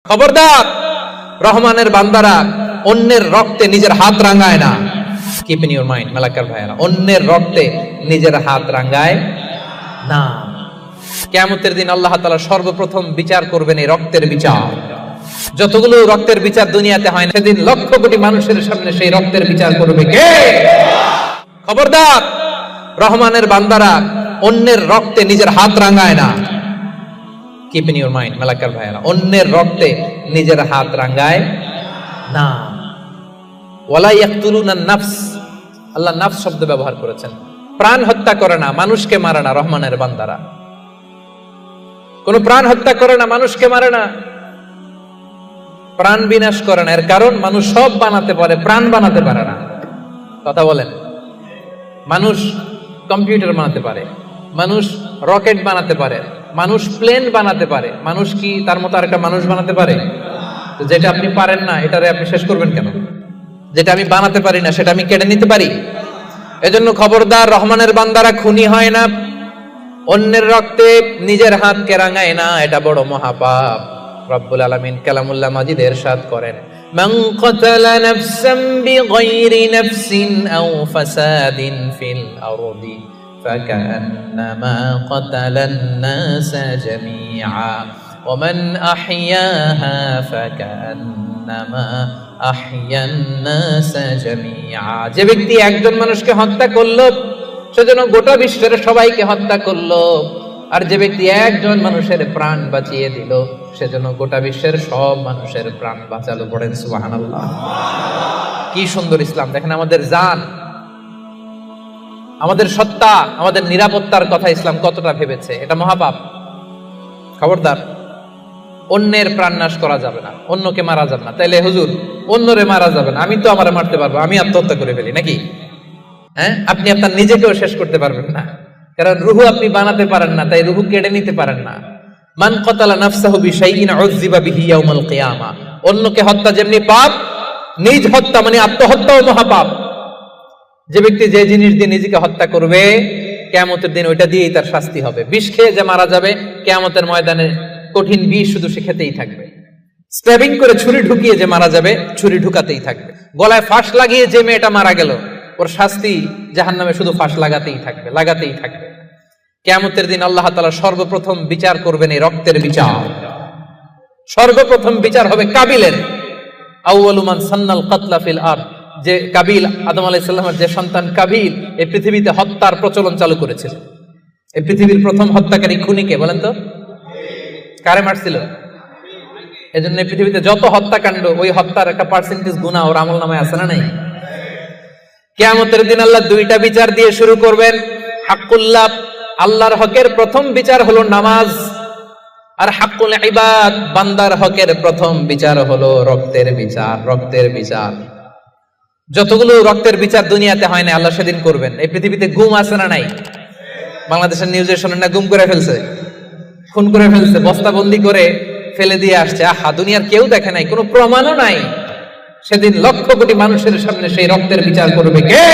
খবরদার, রহমানের বান্দারা অন্যের রক্তে নিজের হাত রাঙায় না। Keep in your mind Malakar ভাইয়েরা, অন্যের রক্তে নিজের হাত রাঙায় না। কিয়ামতের দিন আল্লাহ তাআলা সর্বপ্রথম বিচার করবেন এই রক্তের বিচার। যতগুলো রক্তের বিচার দুনিয়াতে হয় না, সেদিন লক্ষ কোটি মানুষের সামনে সেই রক্তের বিচার করবে কে? খবরদার, রহমানের বান্দারা অন্যের রক্তে নিজের হাত রাঙায় না। Keep in your mind Malakar ভাইয়েরা, অন্যের রক্তে নিজের হাত রাঙায় না। ওয়ালা ইয়াকতুলুনা নাফস, আল্লাহ নাফস শব্দ ব্যবহার করেছেন। প্রাণ হত্যা করে না, মানুষকে মারে না। রহমানের বান্দারা কোন প্রাণ হত্যা করে না, মানুষকে মারে না, প্রাণ বিনাশ করে না। এর কারণ মানুষ সব বানাতে পারে, প্রাণ বানাতে পারে না। কথা বলেন, মানুষ কম্পিউটার বানাতে পারে, মানুষ রকেট বানাতে পারে, মানুষ প্লেন বানাতে পারে। মানুষ কি তার মতো আরেকটা মানুষ বানাতে পারে? যেটা আপনি পারেন না, এটারে আপনি শেষ করবেন কেন? যেটা আমি বানাতে পারি না, সেটা আমি কেড়ে নিতে পারি? এজন্য খবরদার, রহমানের বান্দারা খুনি হয় না, অন্যের রক্তে নিজের হাতকে রাঙায় না। এটা বড় মহাপাপ। রব্বুল আলামিন কালামুল্লাহ মাজিদে ইরশাদ করেন, মান কাতালা নাফসান বিগাইরি নাফসিন আও ফাসাদিন ফিল আরদি ফাকান্নামা কাতালান নাসা জামিআ ওয়া মান আহইয়াহা ফাকান্নামা আহইয়ান নাসা জামিআ। যে ব্যক্তি একজন মানুষকে হত্যা করলো, সেজন্য গোটা বিশ্বের সবাইকে হত্যা করলো। আর যে ব্যক্তি একজন মানুষের প্রাণ বাঁচিয়ে দিল, সেজন্য গোটা বিশ্বের সব মানুষের প্রাণ বাঁচালো। পড়েন সুবহানাল্লাহ। কি সুন্দর ইসলাম! দেখেন, আমাদের জান, আমাদের সত্তা, আমাদের নিরাপত্তার কথা ইসলাম কতটা ভেবেছে। এটা মহাপাপ। খবরদার, অন্যের প্রাণ নাশ করা যাবে না, অন্যকে মারা যাবে না। তাইলে হুজুর, অন্যরে মারা যাবে না, আমি তো আমারে মারতে পারবো, আমি আত্মহত্যা করে ফেলি নাকি? হ্যাঁ, আপনি আপনার নিজেকেও শেষ করতে পারবেন না, কারণ রুহু আপনি বানাতে পারেন না, তাই রুহু কেড়ে নিতে পারেন না। মান কাতালা নাফসাহু বিশাইইন উযযিবা বিহি ইয়াউমাল কিয়ামা। অন্যকে হত্যা যেমনি পাপ, নিজ হত্যা মানে আত্মহত্যাও মহাপাপ। যে ব্যক্তি যে জিনিস দিয়ে নিজেকে হত্যা করবে, কিয়ামতের দিন ওইটা দিয়েই তার শাস্তি হবে। বিষ খেয়ে যে মারা যাবে, কিয়ামতের ময়দানে কঠিন বিষ শুধু সে খেতেই থাকবে। স্ট্যাবিং করে ছুরি ঢুকিয়ে যে মারা যাবে, ছুরি ঢুকাতেই থাকবে। গলায় ফাঁস লাগিয়ে যে মেয়েটা মারা গেল, ওর শাস্তি জাহান্নামে শুধু ফাঁস লাগাতেই থাকবে, লাগাতেই থাকবে। কিয়ামতের দিন আল্লাহ তাআলা সর্বপ্রথম বিচার করবেন এই রক্তের বিচার। সর্বপ্রথম বিচার হবে কাবিলের। আউয়ালু মান সান্নাল কাতলা ফিল আরদ, যে কাবিল, আদম আলাইহিস সালামের যে সন্তান কাবিল, এই পৃথিবীতে হত্যার প্রচলন চালু করেছিল। এই পৃথিবীর প্রথম হত্যাকারী খুনিকে বলেন তো? কারে মারছিল? এজন্য পৃথিবীতে যত হত্যাকাণ্ড, ওই হত্যার একটা পার্সেন্টেজ গুনাহ ওর আমলনামায় আছে না নাই? কিয়ামতের দিন আল্লাহ দুইটা বিচার দিয়ে শুরু করবেন। হাক্কুল্লাহ, আল্লাহর হকের প্রথম বিচার হলো নামাজ। আর হাক্কুল ইবাদ, বান্দার হকের প্রথম বিচার হলো রক্তের বিচার। রক্তের বিচার, যতগুলো রক্তের বিচার দুনিয়াতে হয় না, আল্লাহ সেদিন করবেন। এই পৃথিবীতে গুম আছে না নাই? বাংলাদেশের নিউজে শোনেন না, গুম করে ফেলছে, খুন করে ফেলছে, বস্তাবন্দি করে ফেলে দিয়ে আসছে। আহা, দুনিয়ার কেউ দেখে নাই, কোনো প্রমাণও নাই। সেদিন লক্ষ কোটি মানুষের সামনে সেই রক্তের বিচার করবে কে?